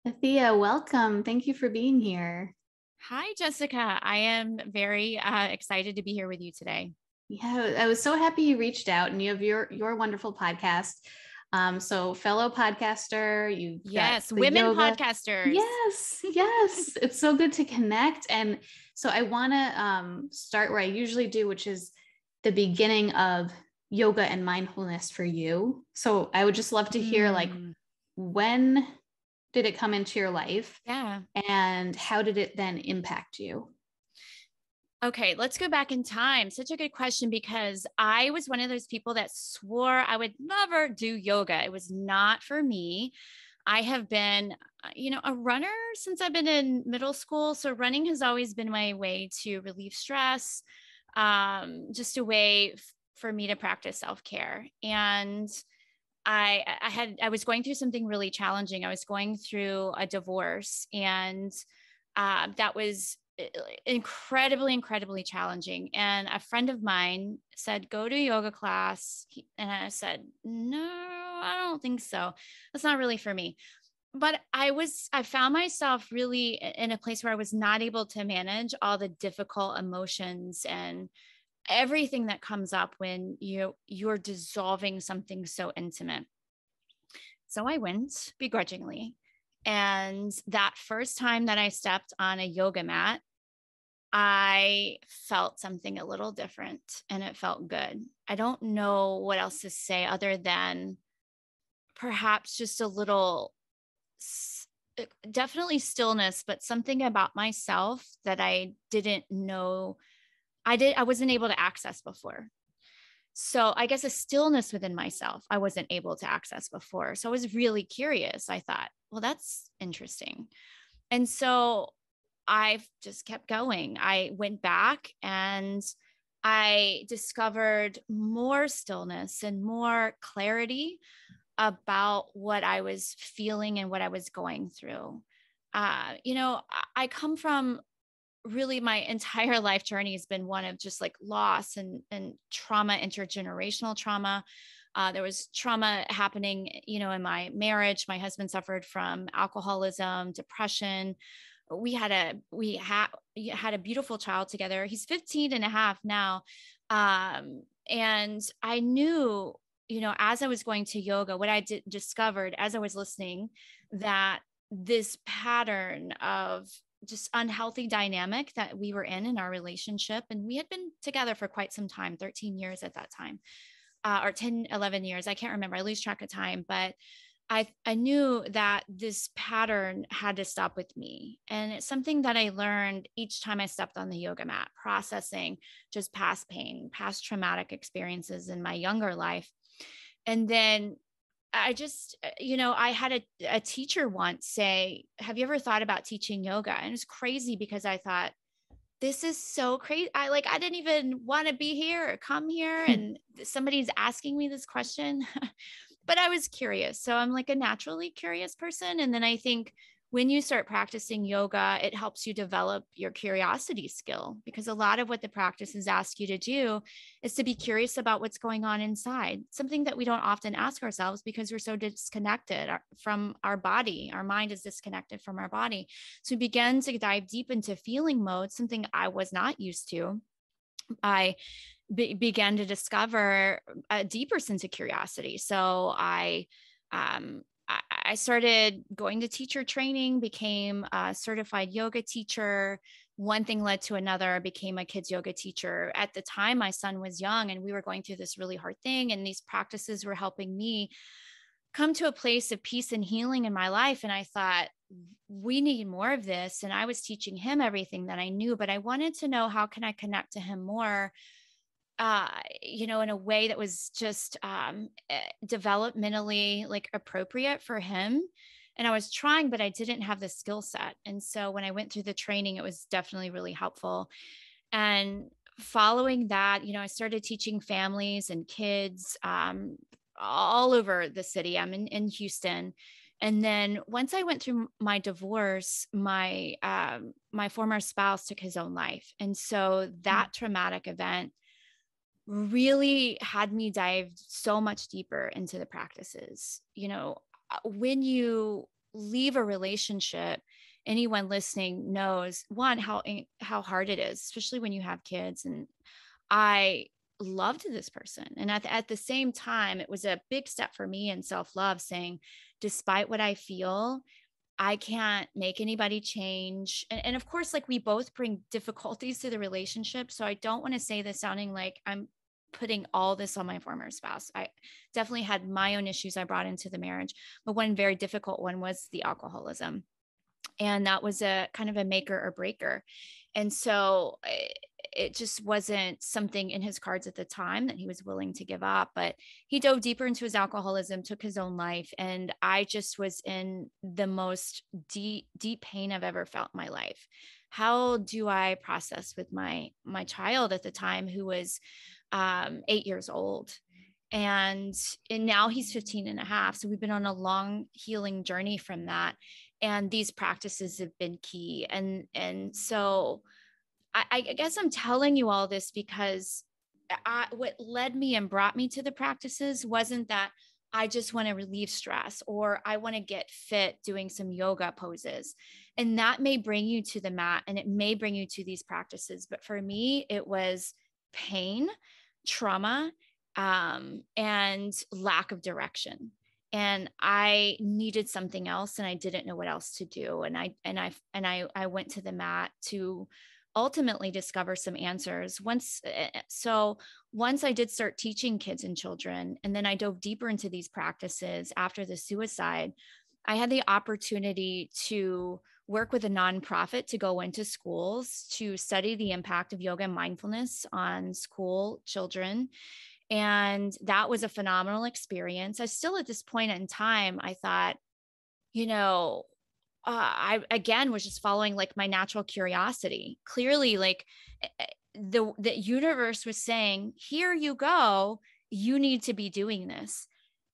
Athea, welcome. Thank you for being here. Hi, Jessica. I am very excited to be here with you today. Yeah, I was so happy you reached out and you have your wonderful podcast. So fellow podcaster, you've got Yes, the women yoga. podcasters. Yes, yes. It's so good to connect. And so I want to start where I usually do, which is the beginning of yoga and mindfulness for you. So I would just love to hear Mm, when did it come into your life yeah. and how did it then impact you? Okay, let's go back in time. Such a good question because I was one of those people that swore I would never do yoga. It was not for me. I have been, a runner since I've been in middle school. So running has always been my way to relieve stress, just a way for me to practice self-care. And I was going through something really challenging. I was going through a divorce, and that was incredibly challenging. And a friend of mine said, "Go to yoga class," and I said, "No, I don't think so. That's not really for me." But I found myself really in a place where I was not able to manage all the difficult emotions and everything that comes up when you're dissolving something so intimate. So I went begrudgingly. And that first time that I stepped on a yoga mat, I felt something a little different and it felt good. I don't know what else to say other than perhaps just a little, definitely stillness, but something about myself that I didn't know I wasn't able to access before. So I guess a stillness within myself I wasn't able to access before. So I was really curious. I thought, well, that's interesting. And so I've just kept going. I went back and I discovered more stillness and more clarity about what I was feeling and what I was going through. I come from really my entire life journey has been one of just like loss and trauma, intergenerational trauma. There was trauma happening, in my marriage. My husband suffered from alcoholism, depression. We had a beautiful child together. He's 15 and a half now. And I knew, as I was going to yoga, what discovered as I was listening, that this pattern of just unhealthy dynamic that we were in our relationship. And we had been together for quite some time, 13 years at that time, or 10, 11 years. I can't remember. I lose track of time, but I knew that this pattern had to stop with me. And it's something that I learned each time I stepped on the yoga mat, processing just past pain, past traumatic experiences in my younger life. And then I had a teacher once say, "Have you ever thought about teaching yoga?" And it's crazy because I thought, this is so crazy. I didn't even want to be here or come here. And somebody's asking me this question, but I was curious. So I'm like a naturally curious person. And then I think when you start practicing yoga, it helps you develop your curiosity skill because a lot of what the practices ask you to do is to be curious about what's going on inside, something that we don't often ask ourselves because we're so disconnected from our body. Our mind is disconnected from our body. So we begin to dive deep into feeling mode, something I was not used to. I began to discover a deeper sense of curiosity. So I started going to teacher training, became a certified yoga teacher. One thing led to another. I became a kids yoga teacher. At the time, my son was young and we were going through this really hard thing. And these practices were helping me come to a place of peace and healing in my life. And I thought, we need more of this. And I was teaching him everything that I knew, but I wanted to know how can I connect to him more, in a way that was just developmentally like appropriate for him. And I was trying, but I didn't have the skill set. And so when I went through the training, it was definitely really helpful. And following that, I started teaching families and kids all over the city. I'm in Houston. And then once I went through my divorce, my former spouse took his own life. And so that traumatic event really had me dive so much deeper into the practices. When you leave a relationship, anyone listening knows, one, how hard it is, especially when you have kids. And I loved this person. And at the same time, it was a big step for me in self-love, saying, despite what I feel, I can't make anybody change. And of course, like, we both bring difficulties to the relationship. So I don't want to say this sounding like I'm putting all this on my former spouse. I definitely had my own issues I brought into the marriage, but one very difficult one was the alcoholism. And that was a kind of a maker or breaker. And so it just wasn't something in his cards at the time that he was willing to give up, but he dove deeper into his alcoholism, took his own life. And I just was in the most deep pain I've ever felt in my life. How do I process with my child at the time, who was 8 years old? And now he's 15 and a half. So we've been on a long healing journey from that. And these practices have been key. And so I guess I'm telling you all this because what led me and brought me to the practices wasn't that I just want to relieve stress or I want to get fit doing some yoga poses. And that may bring you to the mat and it may bring you to these practices. But for me, it was pain, trauma, and lack of direction. And I needed something else and I didn't know what else to do. And I went to the mat to ultimately discover some answers. Once I did start teaching kids and children, and then I dove deeper into these practices after the suicide, I had the opportunity to work with a nonprofit to go into schools to study the impact of yoga and mindfulness on school children. And that was a phenomenal experience. I still, at this point in time, I thought, I again was just following like my natural curiosity. Clearly, like the universe was saying, here you go, you need to be doing this.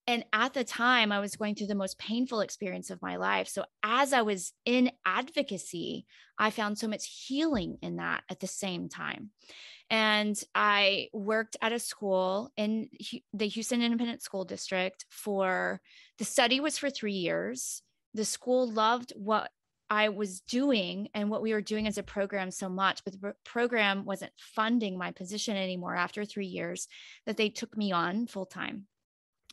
And at the time, I was going through the most painful experience of my life. So as I was in advocacy, I found so much healing in that at the same time. And I worked at a school in the Houston Independent School District the study was for 3 years. The school loved what I was doing and what we were doing as a program so much, but the program wasn't funding my position anymore after 3 years, that they took me on full time.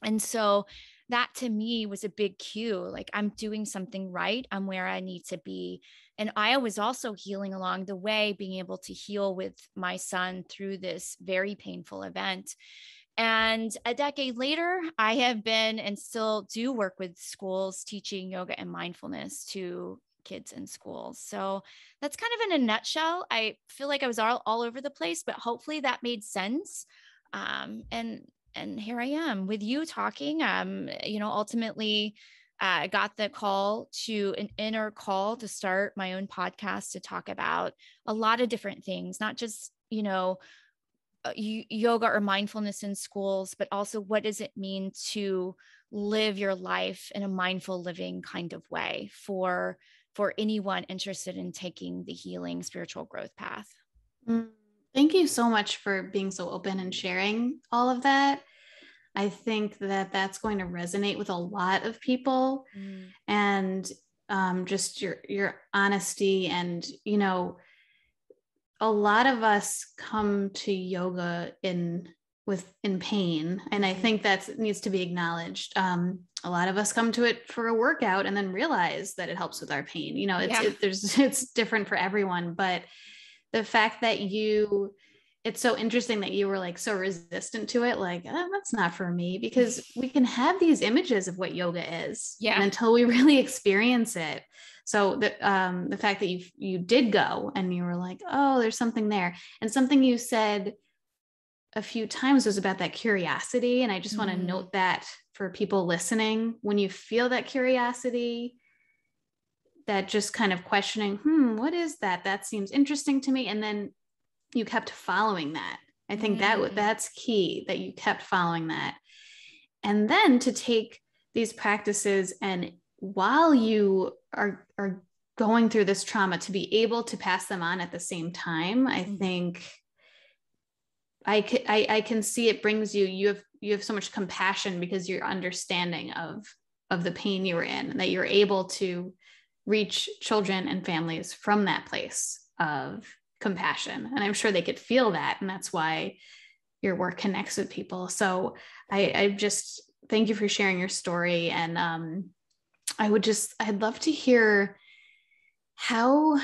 And so that to me was a big cue. Like, I'm doing something right. I'm where I need to be. And I was also healing along the way, being able to heal with my son through this very painful event. And a decade later, I have been and still do work with schools teaching yoga and mindfulness to kids in schools. So that's kind of in a nutshell. I feel like I was all over the place, but hopefully that made sense. And here I am with you talking. Ultimately, I got the an inner call to start my own podcast to talk about a lot of different things, not just, yoga or mindfulness in schools, but also what does it mean to live your life in a mindful living kind of way for anyone interested in taking the healing spiritual growth path. Thank you so much for being so open and sharing all of that. I think that that's going to resonate with a lot of people, and just your honesty. And, a lot of us come to yoga in pain. And I think that needs to be acknowledged. A lot of us come to it for a workout and then realize that it helps with our pain. It's different for everyone, but the fact that it's so interesting that you were like so resistant to it. Like, that's not for me, because we can have these images of what yoga is, and until we really experience it. So the fact that you did go and you were like, oh, there's something there. And something you said a few times was about that curiosity. And I just want to note that for people listening, when you feel that curiosity, that just kind of questioning, what is that? That seems interesting to me. And then you kept following that. I think that's key, that you kept following that. And then to take these practices, and while you are going through this trauma, to be able to pass them on at the same time, I think I can see it brings you have so much compassion, because you're understanding of the pain you were in, and that you're able to reach children and families from that place of compassion. And I'm sure they could feel that. And that's why your work connects with people. So I just thank you for sharing your story. And I'd love to hear how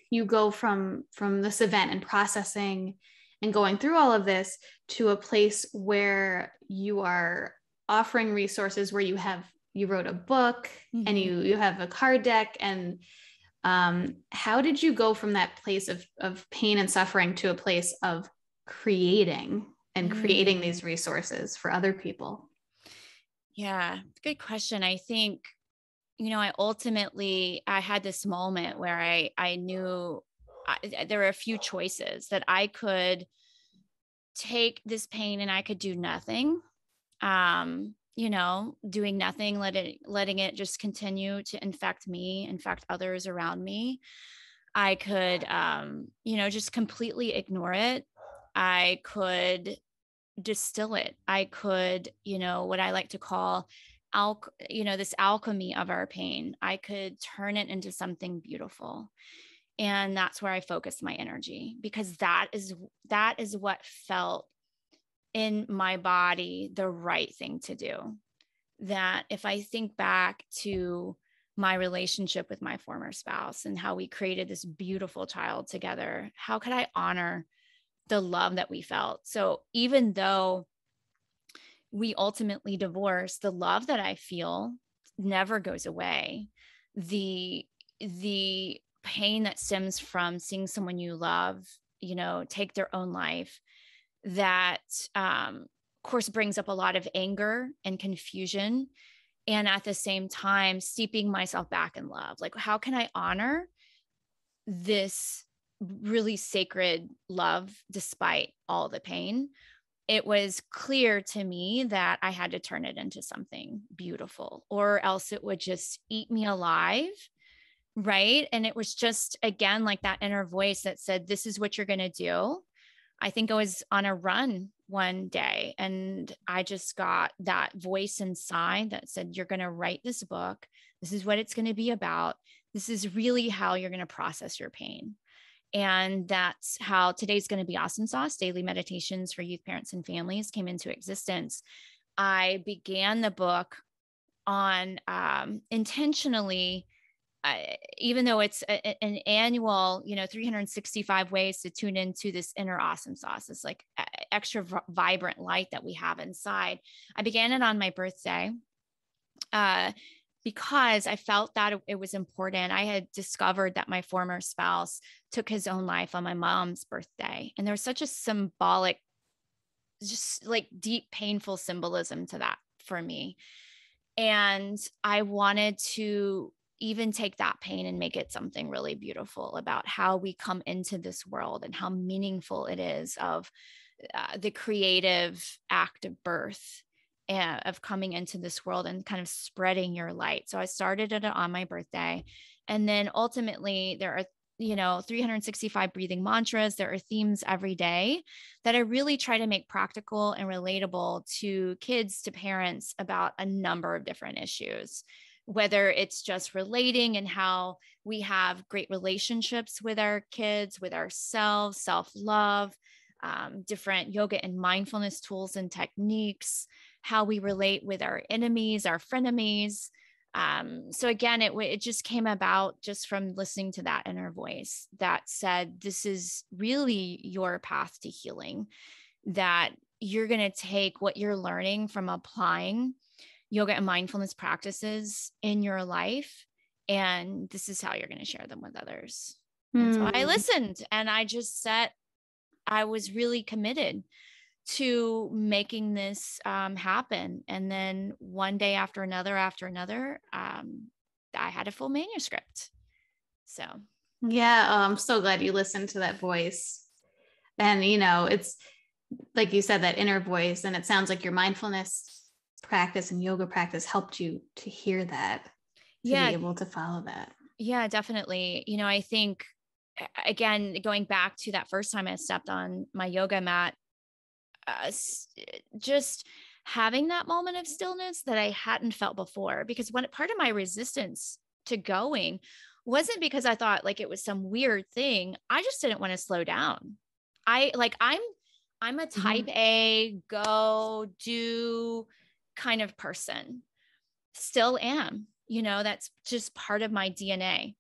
you go from this event and processing and going through all of this to a place where you are offering resources, where you wrote a book and you have a card deck. And how did you go from that place of pain and suffering to a place of creating these resources for other people? Yeah, good question. I think, I had this moment where I knew there were a few choices that I could take this pain and I could do nothing. Doing nothing, letting it just continue to infect me, infect others around me. I could, just completely ignore it. I could distill it. I could, what I like to call this alchemy of our pain. I could turn it into something beautiful. And that's where I focused my energy, because that is what felt in my body the right thing to do. That if I think back to my relationship with my former spouse and how we created this beautiful child together, how could I honor the love that we felt? So even though we ultimately divorced, the love that I feel never goes away. The pain that stems from seeing someone you love, take their own life, that of course brings up a lot of anger and confusion. And at the same time, steeping myself back in love. Like, how can I honor this really sacred love despite all the pain? It was clear to me that I had to turn it into something beautiful, or else it would just eat me alive. Right. And it was just, again, like that inner voice that said, this is what you're going to do. I think I was on a run one day and I just got that voice inside that said, you're going to write this book. This is what it's going to be about. This is really how you're going to process your pain. And that's how today's Gonna Be Awesome Sauce, daily meditations for youth, parents, and families came into existence. I began the book on intentionally, even though it's an annual, 365 ways to tune into this inner awesome sauce, this like extra vibrant light that we have inside. I began it on my birthday because I felt that it was important. I had discovered that my former spouse took his own life on my mom's birthday. And there was such a symbolic, just like deep, painful symbolism to that for me. And I wanted to even take that pain and make it something really beautiful about how we come into this world and how meaningful it is of the creative act of birth and of coming into this world and kind of spreading your light. So I started it on my birthday. And then ultimately there are 365 breathing mantras. There are themes every day that I really try to make practical and relatable to kids, to parents, about a number of different issues, whether it's just relating and how we have great relationships with our kids, with ourselves, self-love, different yoga and mindfulness tools and techniques, how we relate with our enemies, our frenemies. So again, it just came about just from listening to that inner voice that said, this is really your path to healing, that you're going to take what you're learning from applying yoga and mindfulness practices in your life, and this is how you're going to share them with others. And so I listened, and I was really committed to making this happen. And then one day after another, I had a full manuscript. So. Yeah. I'm so glad you listened to that voice. And, it's like you said, that inner voice, and it sounds like your mindfulness practice and yoga practice helped you to hear that, to be able to follow that. Yeah, definitely. I think, again, going back to that first time I stepped on my yoga mat, just having that moment of stillness that I hadn't felt before. Because when part of my resistance to going wasn't because I thought like it was some weird thing. I just didn't want to slow down. I'm a type A, go do kind of person. Still am, that's just part of my DNA.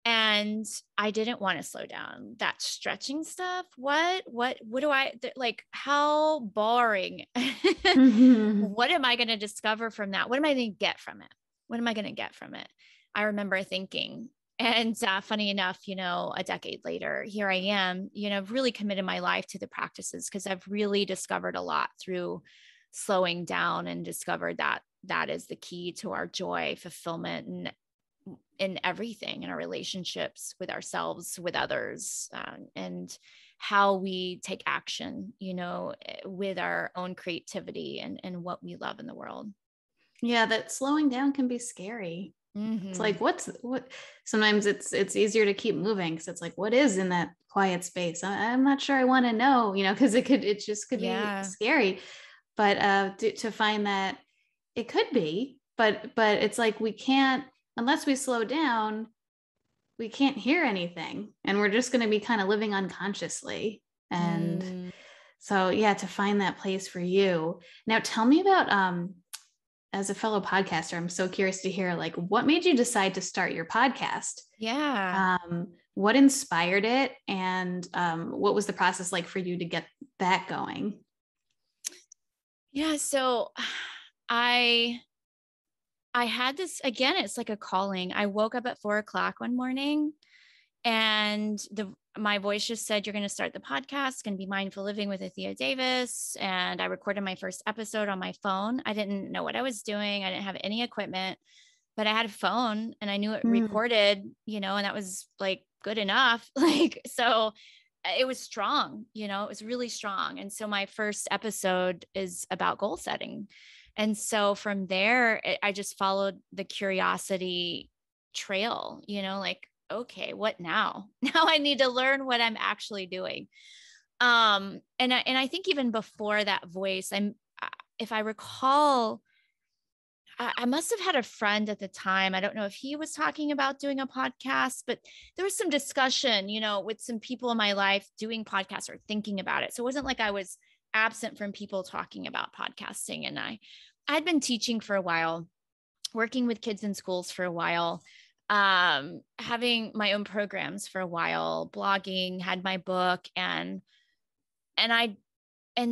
And I didn't want to slow down. That stretching stuff. What do I like? How boring. What am I going to discover from that? What am I going to get from it? What am I going to get from it? I remember thinking, and funny enough, a decade later, here I am, really committed my life to the practices because I've really discovered a lot through slowing down and discovered that is the key to our joy, fulfillment, and in everything, in our relationships with ourselves, with others, and how we take action, with our own creativity and what we love in the world. Yeah, that slowing down can be scary. It's like, what, sometimes it's easier to keep moving. Cause it's like, what is in that quiet space? I'm not sure I want to know, cause it just could be scary, but to find that it could be, but it's like, we can't, unless we slow down, we can't hear anything, and we're just going to be kind of living unconsciously. And so, yeah, to find that place for you. Now, tell me about, as a fellow podcaster, I'm so curious to hear, like, what made you decide to start your podcast? Yeah. What inspired it? And what was the process like for you to get that going? Yeah. So I had this, again, it's like a calling. I woke up at 4:00 one morning, and my voice just said, you're going to start the podcast. It's going to be Mindful Living with Athea Davis. And I recorded my first episode on my phone. I didn't know what I was doing. I didn't have any equipment, but I had a phone and I knew it recorded, and that was like good enough. So it was strong, it was really strong. And so my first episode is about goal setting. And so from there, I just followed the curiosity trail, okay, what now? Now I need to learn what I'm actually doing. And I think even before that voice, if I recall, I must have had a friend at the time. I don't know if he was talking about doing a podcast, but there was some discussion, with some people in my life doing podcasts or thinking about it. So it wasn't like I was absent from people talking about podcasting. And I'd been teaching for a while, working with kids in schools for a while, having my own programs for a while, blogging, had my book, and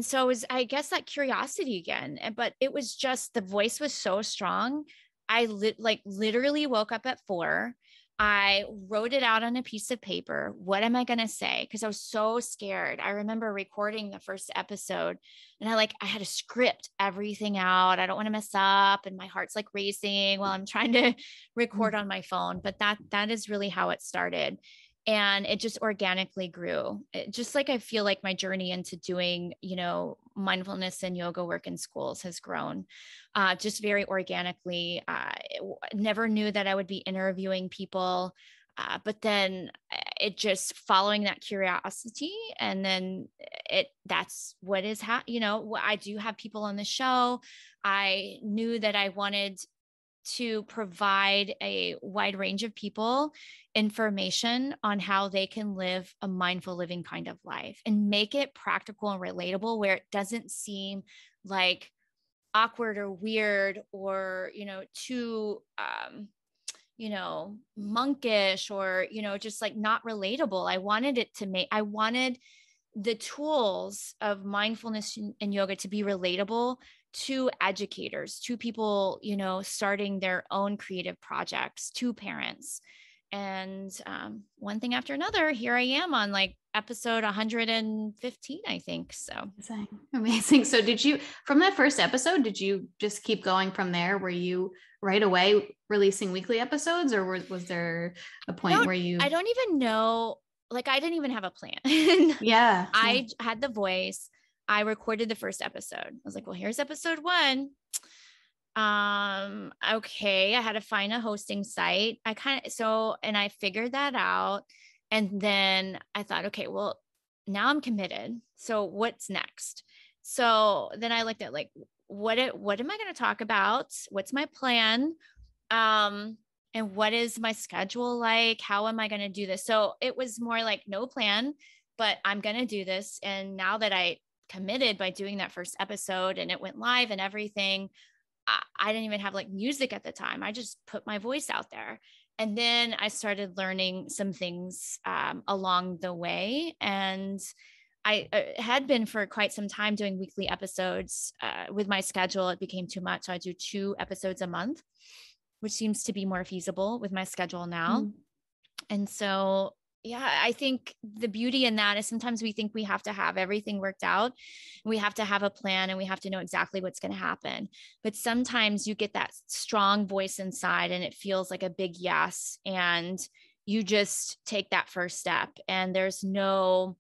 so it was, I guess, that curiosity again. But it was just, the voice was so strong. I literally woke up at 4. I wrote it out on a piece of paper. What am I going to say? Because I was so scared. I remember recording the first episode, and I had to script everything out. I don't want to mess up, and my heart's like racing while I'm trying to record on my phone. But that is really how it started. And it just organically grew. Just like I feel like my journey into doing, mindfulness and yoga work in schools has grown just very organically. Never knew that I would be interviewing people, but then it just following that curiosity. And then that's what is, I do have people on the show. I knew that I wanted to provide a wide range of people information on how they can live a mindful living kind of life and make it practical and relatable, where it doesn't seem like awkward or weird or, too, monkish or, just like not relatable. I wanted the tools of mindfulness and yoga to be relatable to educators, to people, starting their own creative projects, to parents. And one thing after another, here I am on episode 115, I think. So amazing. So from that first episode, did you just keep going from there? Were you right away releasing weekly episodes, or was there a point where I don't even know. I didn't even have a plan. Yeah. I had the voice. I recorded the first episode. I was like, well, here's episode 1. Okay. I had to find a hosting site. And I figured that out. And then I thought, okay, well, now I'm committed. So what's next? So then I looked at like, what am I going to talk about? What's my plan? And what is my schedule like? How am I going to do this? So it was more like no plan, but I'm going to do this. And now that I committed by doing that first episode and it went live and everything, I didn't even have like music at the time. I just put my voice out there. And then I started learning some things along the way. And I had been for quite some time doing weekly episodes. With my schedule, it became too much. So I do 2 episodes a month, which seems to be more feasible with my schedule now. And so, yeah, I think the beauty in that is sometimes we think we have to have everything worked out. We have to have a plan and we have to know exactly what's going to happen. But sometimes you get that strong voice inside and it feels like a big yes. And you just take that first step and there are no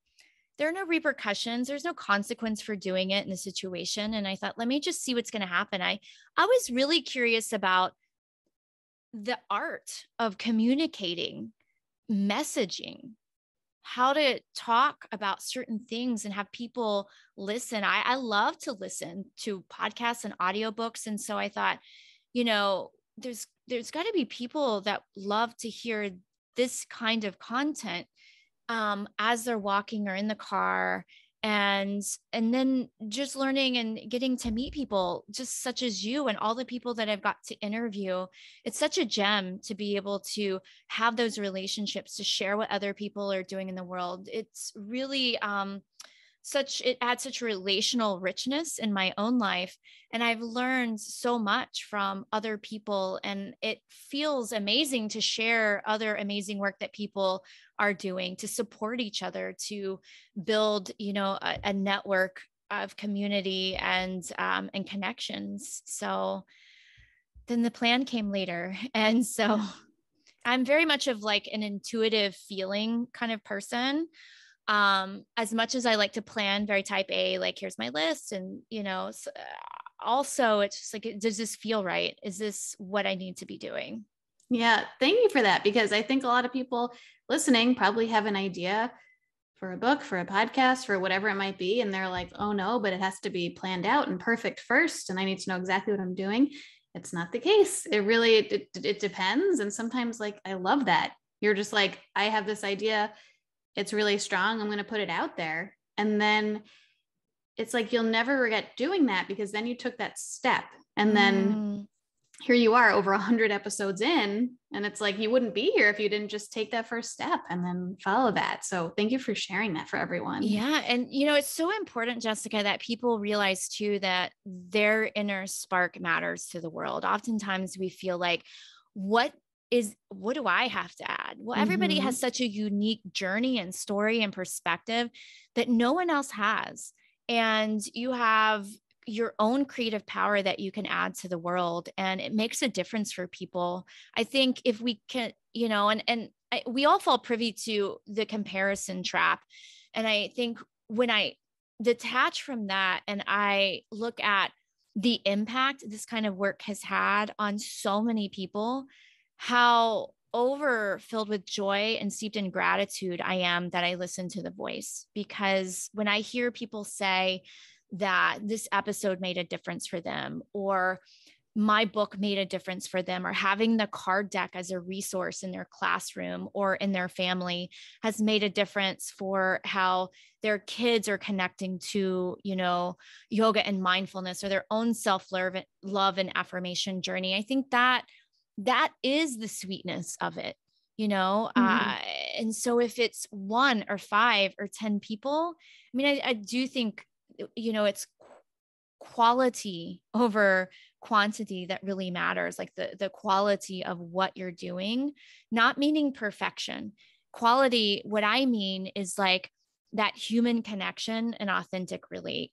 repercussions. There's no consequence for doing it in the situation. And I thought, let me just see what's going to happen. I was really curious about the art of communicating, messaging, how to talk about certain things and have people listen. I love to listen to podcasts and audiobooks. And so I thought, there's got to be people that love to hear this kind of content as they're walking or in the car, and then just learning and getting to meet people just such as you and all the people that I've got to interview. It's such a gem to be able to have those relationships, to share what other people are doing in the world. It's really it adds such relational richness in my own life. And I've learned so much from other people, and it feels amazing to share other amazing work that people are doing, to support each other, to build, a network of community and connections. So then the plan came later. And so I'm very much of like an intuitive feeling kind of person. As much as I like to plan, very type A, like here's my list. And, also it's just like, does this feel right? Is this what I need to be doing? Yeah. Thank you for that, because I think a lot of people listening probably have an idea for a book, for a podcast, for whatever it might be. And they're like, oh no, but it has to be planned out and perfect first. And I need to know exactly what I'm doing. It's not the case. It really, it depends. And sometimes like, I love that. You're just like, I have this idea. It's really strong. I'm going to put it out there. And then it's like, you'll never regret doing that, because then you took that step. And then here you are over 100 episodes in, and it's like, you wouldn't be here if you didn't just take that first step and then follow that. So thank you for sharing that for everyone. Yeah. And, it's so important, Jessica, that people realize too, that their inner spark matters to the world. Oftentimes we feel like, what do I have to add? Well, everybody has such a unique journey and story and perspective that no one else has. And you have your own creative power that you can add to the world. And it makes a difference for people. I think if we can, we all fall privy to the comparison trap. And I think when I detach from that and I look at the impact this kind of work has had on so many people, how overfilled with joy and steeped in gratitude I am that I listen to the voice. Because when I hear people say that this episode made a difference for them, or my book made a difference for them, or having the card deck as a resource in their classroom or in their family has made a difference for how their kids are connecting to, yoga and mindfulness, or their own self-love and affirmation journey. I think that is the sweetness of it, and so if it's 1 or 5 or 10 people, I mean, I do think, it's quality over quantity that really matters, like the quality of what you're doing, not meaning perfection. Quality, what I mean is like that human connection and authentic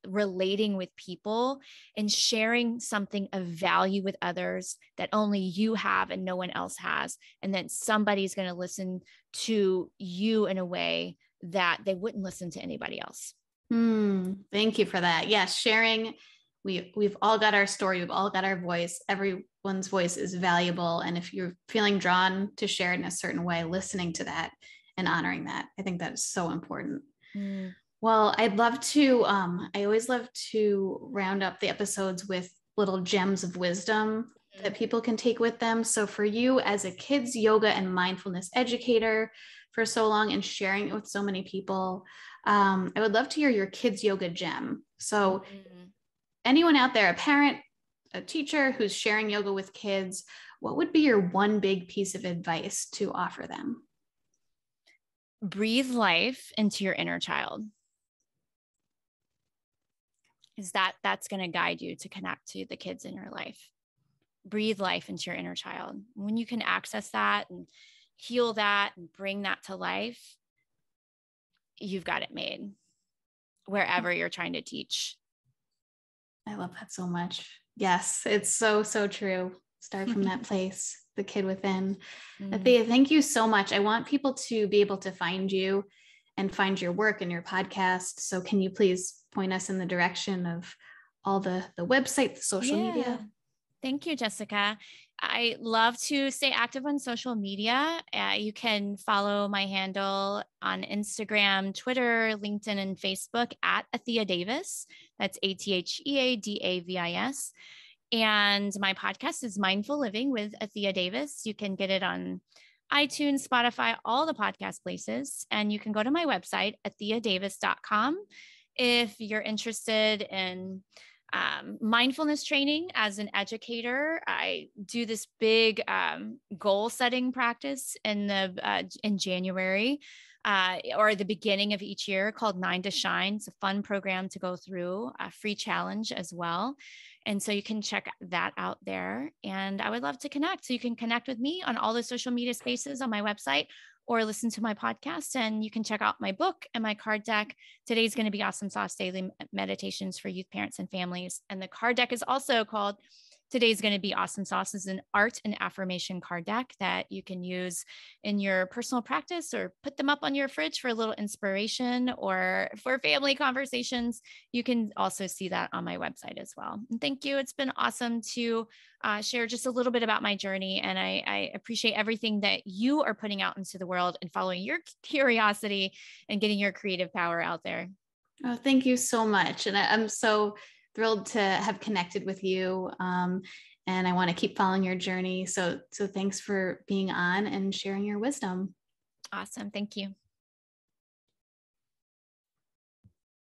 relating with people and sharing something of value with others that only you have and no one else has. And then somebody's going to listen to you in a way that they wouldn't listen to anybody else. Thank you for that. Yes. Sharing. We've all got our story. We've all got our voice. Everyone's voice is valuable. And if you're feeling drawn to share it in a certain way, listening to that and honoring that, I think that is so important. Well, I'd love to, I always love to round up the episodes with little gems of wisdom that people can take with them. So for you as a kids yoga and mindfulness educator for so long and sharing it with so many people, I would love to hear your kids yoga gem. So anyone out there, a parent, a teacher who's sharing yoga with kids, what would be your one big piece of advice to offer them? Breathe life into your inner child. Is that's going to guide you to connect to the kids in your life. Breathe life into your inner child. When you can access that and heal that and bring that to life, you've got it made wherever you're trying to teach. I love that so much. Yes, it's so, so true. Start from that place, the kid within. Athea, thank you so much. I want people to be able to find you and find your work and your podcast. So can you please point us in the direction of all the website, the social media? Thank you, Jessica. I love to stay active on social media. You can follow my handle on Instagram, Twitter, LinkedIn, and Facebook at Athea Davis. That's ATHEADAVIS. And my podcast is Mindful Living with Athea Davis. You can get it on iTunes, Spotify, all the podcast places. And you can go to my website, atheadavis.com. If you're interested in mindfulness training as an educator, I do this big goal setting practice in January or the beginning of each year called 9 to Shine. It's a fun program to go through, a free challenge as well. And so you can check that out there. And I would love to connect. So you can connect with me on all the social media spaces on my website or listen to my podcast. And you can check out my book and my card deck. Today's Gonna Be Awesomesauce Daily Meditations for Youth, Parents, and Families. And the card deck is also called Today's Gonna Be Awesomesauce, is an art and affirmation card deck that you can use in your personal practice or put them up on your fridge for a little inspiration or for family conversations. You can also see that on my website as well. And thank you. It's been awesome to share just a little bit about my journey. And I appreciate everything that you are putting out into the world and following your curiosity and getting your creative power out there. Oh, thank you so much. And I'm so thrilled to have connected with you. And I want to keep following your journey. So thanks for being on and sharing your wisdom. Awesome. Thank you.